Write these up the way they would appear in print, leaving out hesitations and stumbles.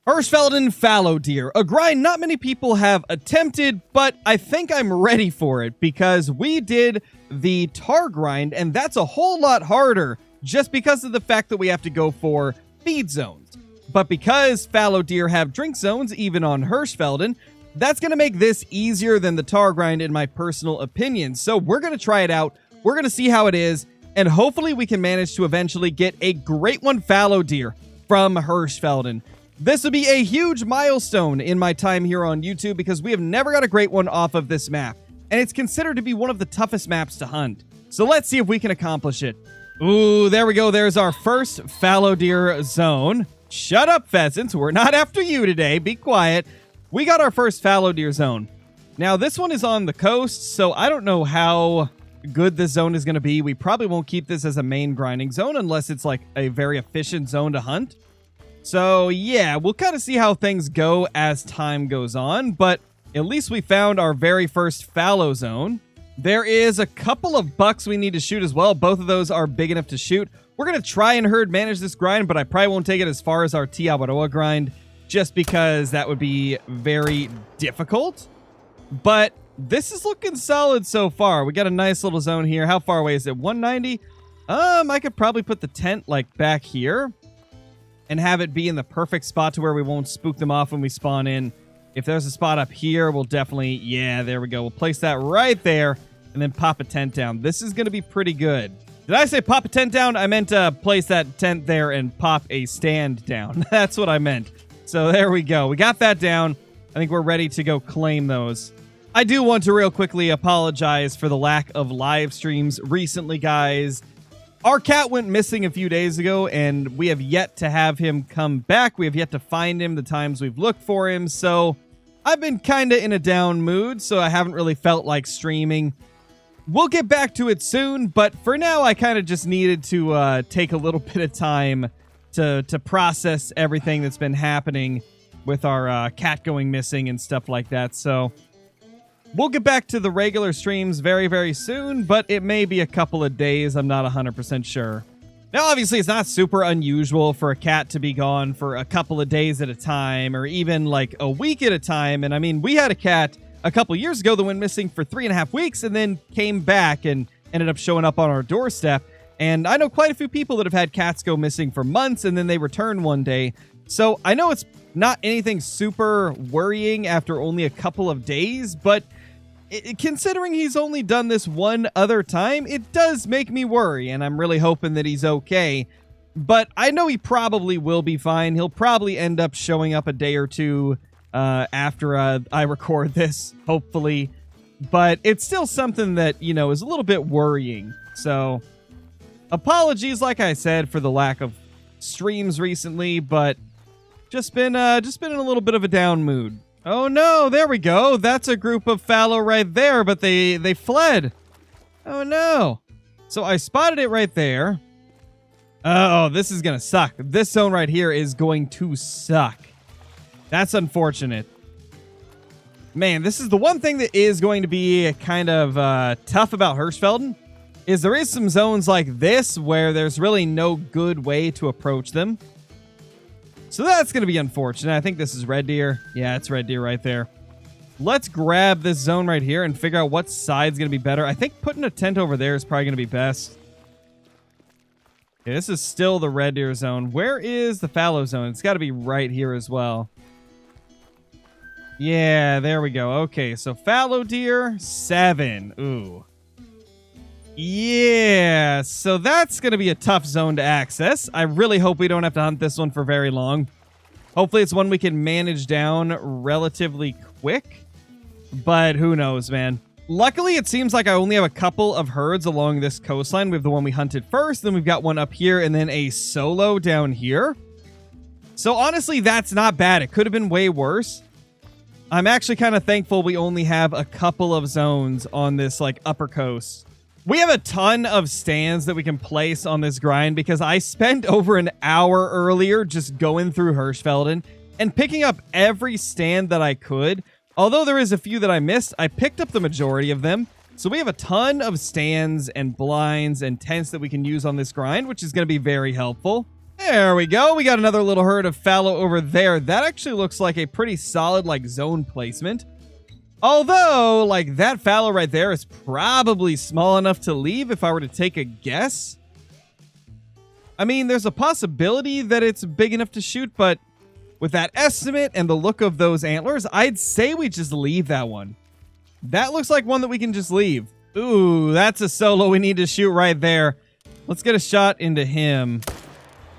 Hirschfelden fallow deer, a grind not many people have attempted, but I think I'm ready for it because we did the tar grind, and that's a whole lot harder just because of the fact that we have to go for feed zones. But because fallow deer have drink zones, even on Hirschfelden, that's going to make this easier than the tar grind in my personal opinion. So we're going to try it out. We're going to see how it is, and hopefully we can manage to eventually get a great one fallow deer from Hirschfelden. This would be a huge milestone in my time here on YouTube because we have never got a great one off of this map, and it's considered to be one of the toughest maps to hunt. So let's see if we can accomplish it. Ooh, there we go. There's our first fallow deer zone. Shut up, pheasants. We're not after you today. Be quiet. We got our first fallow deer zone. Now, this one is on the coast, so I don't know how good this zone is going to be. We probably won't keep this as a main grinding zone unless it's like a very efficient zone to hunt. So, yeah, we'll kind of see how things go as time goes on, but at least we found our very first fallow zone. There is a couple of bucks we need to shoot as well. Both of those are big enough to shoot. We're going to try and herd manage this grind, but I probably won't take it as far as our Tiawaroa grind, just because that would be very difficult. But this is looking solid so far. We got a nice little zone here. How far away is it? 190? I could probably put the tent, like, back here and have it be in the perfect spot to where we won't spook them off when we spawn in. If there's a spot up here, we'll definitely... Yeah, there we go. We'll place that right there and then pop a tent down. This is going to be pretty good. Did I say pop a tent down? I meant to place that tent there and pop a stand down. That's what I meant. So there we go. We got that down. I think we're ready to go claim those. I do want to real quickly apologize for the lack of live streams recently, guys. Our cat went missing a few days ago, and we have yet to have him come back. We have yet to find him the times we've looked for him, so I've been kind of in a down mood, so I haven't really felt like streaming. We'll get back to it soon, but for now, I kind of just needed to take a little bit of time to process everything that's been happening with our cat going missing and stuff like that, so we'll get back to the regular streams very, very soon, but it may be a couple of days. I'm not 100% sure. Now, obviously, it's not super unusual for a cat to be gone for a couple of days at a time, or even like a week at a time. And I mean, we had a cat a couple years ago that went missing for 3.5 weeks and then came back and ended up showing up on our doorstep. And I know quite a few people that have had cats go missing for months and then they return one day. So I know it's not anything super worrying after only a couple of days, but considering he's only done this one other time, it does make me worry, and I'm really hoping that he's okay. But I know he probably will be fine. He'll probably end up showing up a day or two after I record this, hopefully. But it's still something that, you know, is a little bit worrying. So, apologies, like I said, for the lack of streams recently, but just been in a little bit of a down mood. Oh no, there we go. That's a group of fallow right there, but they fled. Oh no. So I spotted it right there. Oh, this is going to suck. This zone right here is going to suck. That's unfortunate. Man, this is the one thing that is going to be kind of tough about Hirschfelden, is there is some zones like this where there's really no good way to approach them. So that's going to be unfortunate. I think this is red deer. Yeah, it's red deer right there. Let's grab this zone right here and figure out what side's going to be better. I think putting a tent over there is probably going to be best. Okay, this is still the red deer zone. Where is the fallow zone? It's got to be right here as well. Yeah, there we go. Okay, so fallow deer, 7. Ooh. Yeah, so that's going to be a tough zone to access. I really hope we don't have to hunt this one for very long. Hopefully it's one we can manage down relatively quick, but who knows, man. Luckily, it seems like I only have a couple of herds along this coastline. We have the one we hunted first, then we've got one up here, and then a solo down here. So honestly, that's not bad. It could have been way worse. I'm actually kind of thankful we only have a couple of zones on this like upper coast. We have a ton of stands that we can place on this grind because I spent over an hour earlier just going through Hirschfelden and picking up every stand that I could. Although there is a few that I missed, I picked up the majority of them. So we have a ton of stands and blinds and tents that we can use on this grind, which is going to be very helpful. There we go. We got another little herd of fallow over there. That actually looks like a pretty solid, like, zone placement. Although, like, that fallow right there is probably small enough to leave if I were to take a guess. I mean, there's a possibility that it's big enough to shoot, but with that estimate and the look of those antlers, I'd say we just leave that one. That looks like one that we can just leave. Ooh, that's a solo we need to shoot right there. Let's get a shot into him,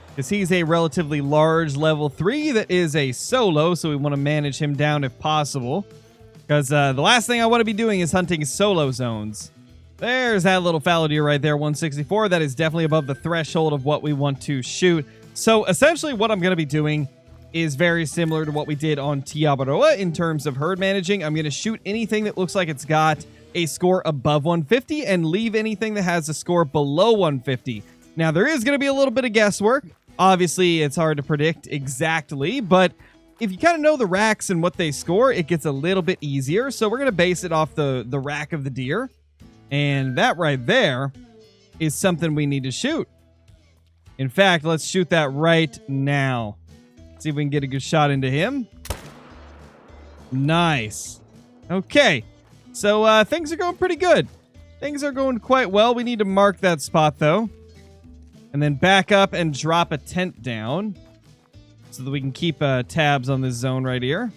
because he's a relatively large level 3 that is a solo, so we want to manage him down if possible. Because the last thing I want to be doing is hunting solo zones. There's that little fallow deer right there, 164. That is definitely above the threshold of what we want to shoot. So essentially what I'm going to be doing is very similar to what we did on Tiabaroa in terms of herd managing. I'm going to shoot anything that looks like it's got a score above 150 and leave anything that has a score below 150. Now, there is going to be a little bit of guesswork. Obviously, it's hard to predict exactly, but if you kind of know the racks and what they score, it gets a little bit easier. So we're going to base it off the rack of the deer. And that right there is something we need to shoot. In fact, let's shoot that right now. See if we can get a good shot into him. Nice. Okay. So things are going pretty good. Things are going quite well. We need to mark that spot, though. And then back up and drop a tent down so that we can keep tabs on this zone right here.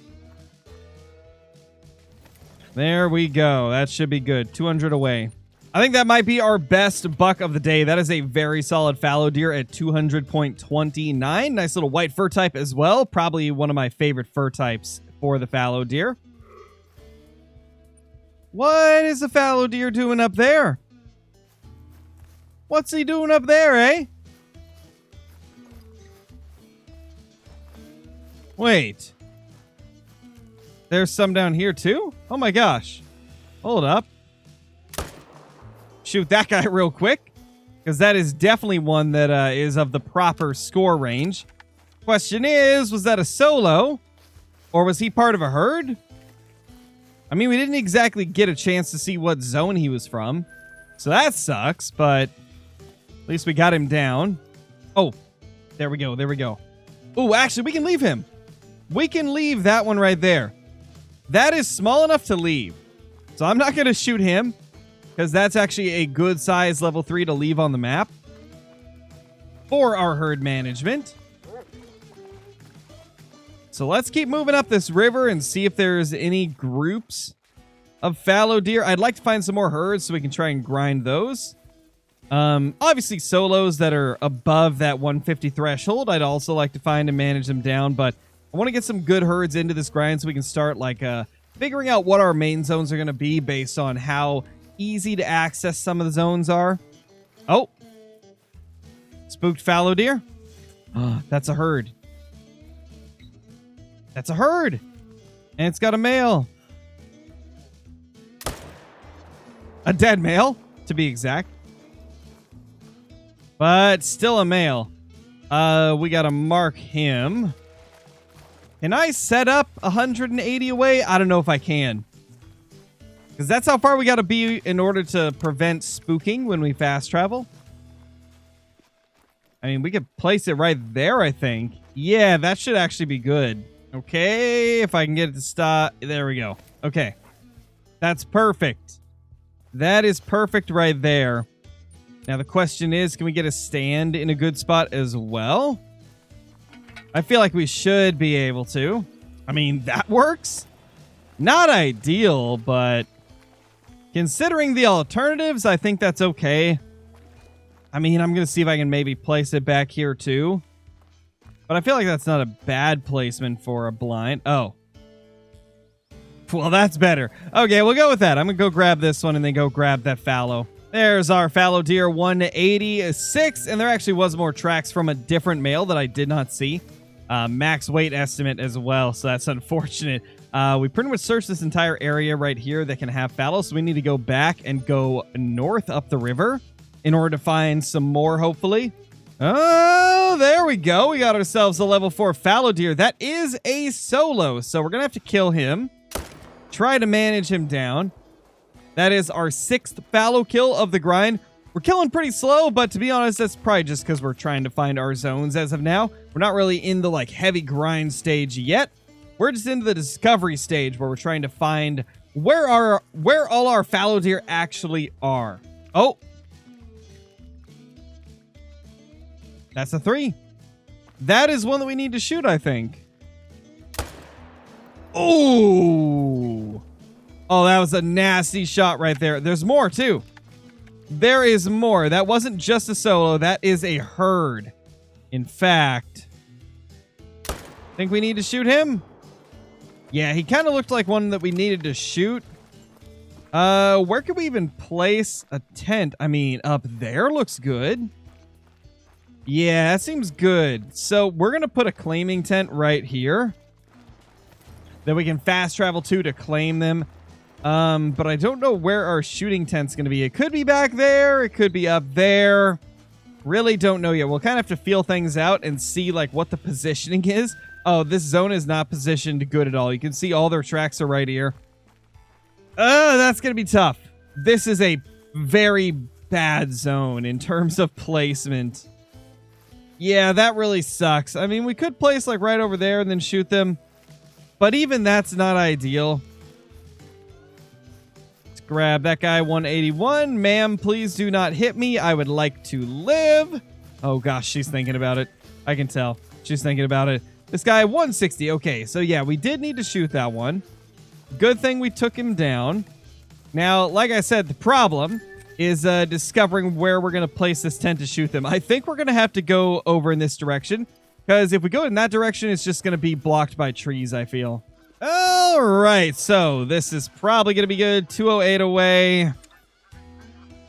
There we go. That should be good. 200 away. I think that might be our best buck of the day. That is a very solid fallow deer at 200.29. Nice little white fur type as well. Probably one of my favorite fur types for the fallow deer. What is the fallow deer doing up there? What's he doing up there, eh? Wait. There's some down here too? Oh my gosh. Hold up. Shoot that guy real quick, because that is definitely one that is of the proper score range. Question is, was that a solo? Or was he part of a herd? I mean, we didn't exactly get a chance to see what zone he was from. So that sucks, but at least we got him down. Oh, there we go. There we go. Oh, actually, we can leave him. We can leave that one right there. That is small enough to leave. So I'm not going to shoot him, because that's actually a good size level 3 to leave on the map for our herd management. So let's keep moving up this river and see if there's any groups of fallow deer. I'd like to find some more herds so we can try and grind those. Obviously solos that are above that 150 threshold, I'd also like to find and manage them down, but I want to get some good herds into this grind so we can start like figuring out what our main zones are going to be based on how easy to access some of the zones are. Oh, spooked fallow deer. That's a herd. That's a herd. And it's got a male. A dead male, to be exact. But still a male. We got to mark him. Can I set up 180 away? I don't know if I can. Because that's how far we got to be in order to prevent spooking when we fast travel. I mean, we could place it right there, I think. Yeah, that should actually be good. Okay, if I can get it to stop. There we go. Okay. That's perfect. That is perfect right there. Now, the question is, can we get a stand in a good spot as well? I feel like we should be able to. I mean, that works. Not ideal, but considering the alternatives, I think that's okay. I mean, I'm going to see if I can maybe place it back here too. But I feel like that's not a bad placement for a blind. Oh. Well, that's better. Okay, we'll go with that. I'm going to go grab this one and then go grab that fallow. There's our fallow deer 186. And there actually was more tracks from a different male that I did not see. Max weight estimate as well, so that's unfortunate. We pretty much searched this entire area right here that can have fallow, so we need to go back and go north up the river in order to find some more, hopefully. Oh, there we go. We got ourselves a level 4 fallow deer. That is a solo, so we're going to have to kill him. Try to manage him down. That is our 6th fallow kill of the grind. We're We're killing pretty slow, but to be honest, that's probably just because we're trying to find our zones as of now. We're not really in the like heavy grind stage yet. We're just into the discovery stage where we're trying to find where all our fallow deer actually are. Oh. That's a 3. That is one that we need to shoot, I think. Oh. Oh, that was a nasty shot right there. There's more, too. There is more. That wasn't just a solo. That is a herd. In fact, I think we need to shoot him. Yeah, he kind of looked like one that we needed to shoot. Where could we even place a tent? I mean, up there looks good. Yeah, that seems good. So we're going to put a claiming tent right here that we can fast travel to claim them. But I don't know where our shooting tent's going to be. It could be back there. It could be up there. Really don't know yet. We'll kind of have to feel things out and see like what the positioning is. Oh, this zone is not positioned good at all. You can see all their tracks are right here. That's going to be tough. This is a very bad zone in terms of placement. Yeah, that really sucks. I mean, we could place like right over there and then shoot them. But even that's not ideal. Let's grab that guy, 181. Ma'am, please do not hit me. I would like to live. Oh gosh, she's thinking about it. I can tell. She's thinking about it. This guy, 160. Okay, so yeah, we did need to shoot that one. Good thing we took him down. Now, like I said, the problem is discovering where we're going to place this tent to shoot them. I think we're going to have to go over in this direction, because if we go in that direction, it's just going to be blocked by trees, I feel. All right, so this is probably going to be good. 208 away.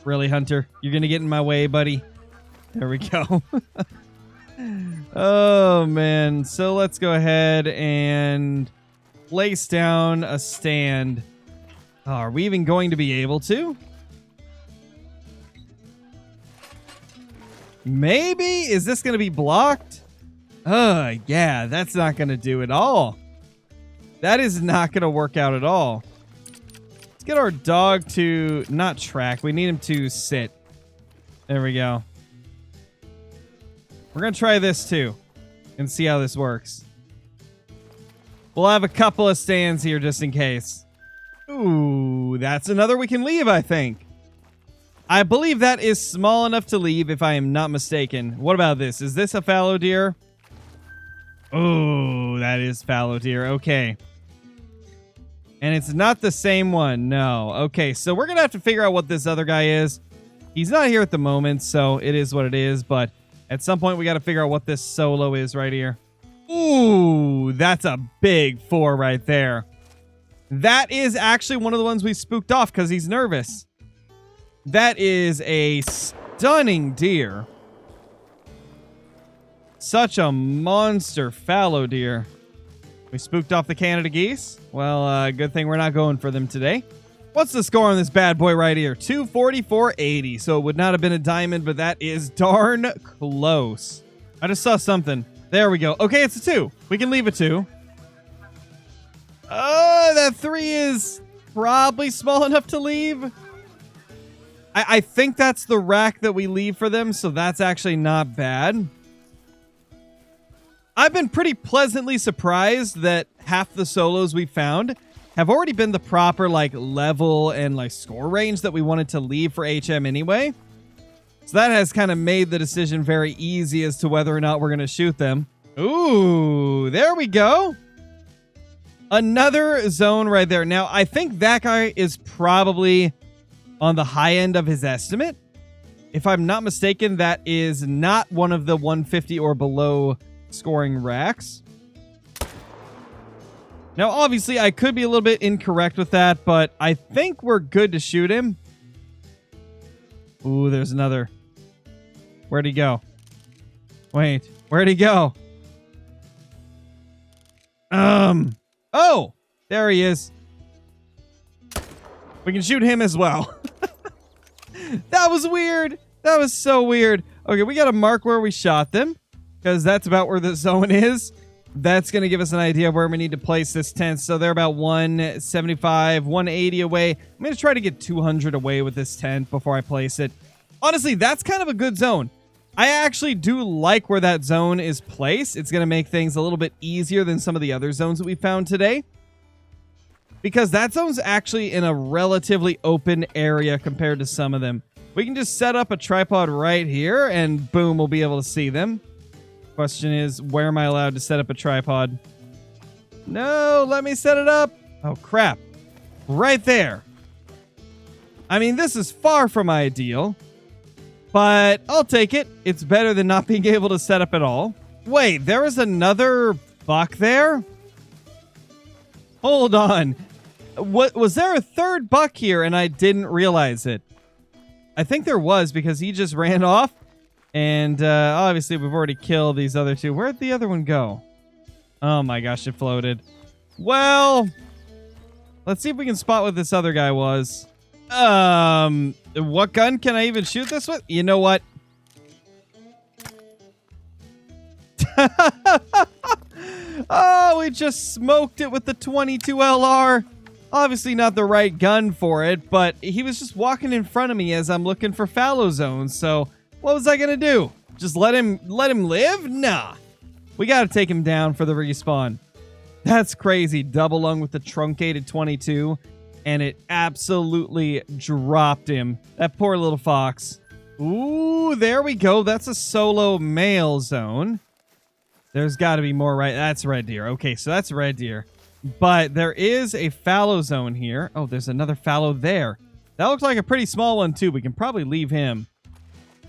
Really, Hunter? You're going to get in my way, buddy? There we go. Oh, man. So let's go ahead and place down a stand. Oh, are we even going to be able to? Maybe? Is this going to be blocked? Yeah, that's not going to do at all. That is not going to work out at all. Let's get our dog to not track. We need him to sit. There we go. We're going to try this too and see how this works. We'll have a couple of stands here just in case. Ooh, that's another we can leave, I think. I believe that is small enough to leave, if I am not mistaken. What about this? Is this a fallow deer? Oh, that is fallow deer. Okay. And it's not the same one. No. Okay, so we're going to have to figure out what this other guy is. He's not here at the moment, so it is what it is. But at some point, we got to figure out what this solo is right here. Ooh, that's a big 4 right there. That is actually one of the ones we spooked off because he's nervous. That is a stunning deer. Such a monster fallow deer. We spooked off the Canada geese. Well, good thing we're not going for them today. What's the score on this bad boy right here? 244.80. So it would not have been a diamond, but that is darn close. I just saw something. There we go. Okay, it's a 2. We can leave a 2. Oh, that 3 is probably small enough to leave. I think that's the rack that we leave for them, so that's actually not bad. I've been pretty pleasantly surprised that half the solos we found have already been the proper like level and like score range that we wanted to leave for HM anyway. So that has kind of made the decision very easy as to whether or not we're going to shoot them. Ooh, there we go. Another zone right there. Now, I think that guy is probably on the high end of his estimate. If I'm not mistaken, that is not one of the 150 or below scoring racks. Now, obviously, I could be a little bit incorrect with that, but I think we're good to shoot him. Ooh, there's another. Where'd he go? Wait, where'd he go? Oh, there he is. We can shoot him as well. That was weird. That was so weird. Okay, we got to mark where we shot them, because that's about where the zone is. That's going to give us an idea of where we need to place this tent. So they're about 175, 180 away. I'm going to try to get 200 away with this tent before I place it. Honestly, that's kind of a good zone. I actually do like where that zone is placed. It's going to make things a little bit easier than some of the other zones that we found today, because that zone's actually in a relatively open area compared to some of them. We can just set up a tripod right here, and boom, we'll be able to see them. Question is, where am I allowed to set up a tripod? No, let me set it up. Oh, crap. Right there. I mean, this is far from ideal, but I'll take it. It's better than not being able to set up at all. Wait, there is another buck there? Hold on. What was there a third buck here and I didn't realize it? I think there was, because he just ran off. And obviously we've already killed these other two. Where'd the other one go? Oh my gosh, it floated. Well, let's see if we can spot what this other guy was. What gun can I even shoot this with? You know what? Oh, we just smoked it with the 22 LR. Obviously not the right gun for it, but he was just walking in front of me as I'm looking for fallow zones. So what was I gonna do? Just let him live? Nah. We gotta take him down for the respawn. That's crazy. Double lung with the truncated 22, and it absolutely dropped him. That poor little fox. Ooh, there we go. That's a solo male zone. There's got to be more, right? That's red deer. Okay, so that's red deer. But there is a fallow zone here. Oh, there's another fallow there. That looks like a pretty small one, too. We can probably leave him.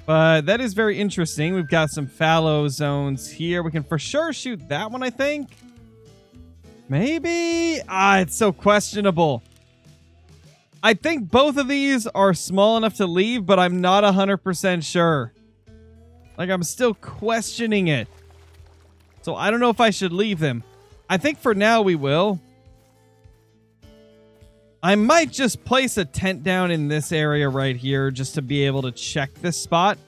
But that is very interesting. We've got some fallow zones here. We can for sure shoot that one, I think. Maybe? It's so questionable. I think both of these are small enough to leave, but I'm not 100% sure. Like, I'm still questioning it. So I don't know if I should leave them. I think for now we will. I might just place a tent down in this area right here just to be able to check this spot.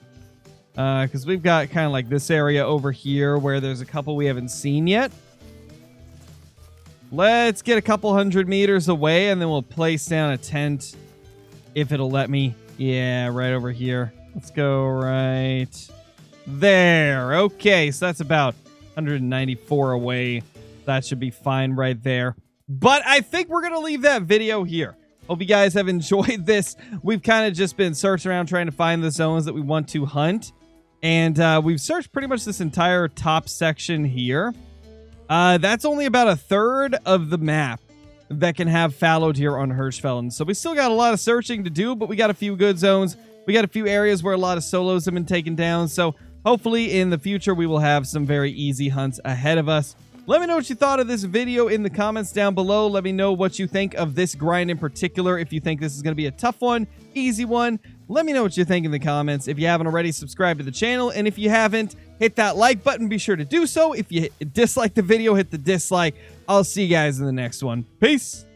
Because we've got kind of like this area over here where there's a couple we haven't seen yet. Let's get a couple 100 meters away and then we'll place down a tent if it'll let me. Yeah, right over here. Let's go right there. Okay, so that's about 194 away. That should be fine right there. But I think we're going to leave that video here. Hope you guys have enjoyed this. We've kind of just been searching around trying to find the zones that we want to hunt. And we've searched pretty much this entire top section here. That's only about a third of the map that can have fallow deer on Hirschfelden. So we still got a lot of searching to do, but we got a few good zones. We got a few areas where a lot of solos have been taken down. So hopefully in the future, we will have some very easy hunts ahead of us. Let me know what you thought of this video in the comments down below. Let me know what you think of this grind in particular. If you think this is going to be a tough one, easy one, let me know what you think in the comments. If you haven't already, subscribe to the channel. And if you haven't, hit that like button. Be sure to do so. If you dislike the video, hit the dislike. I'll see you guys in the next one. Peace.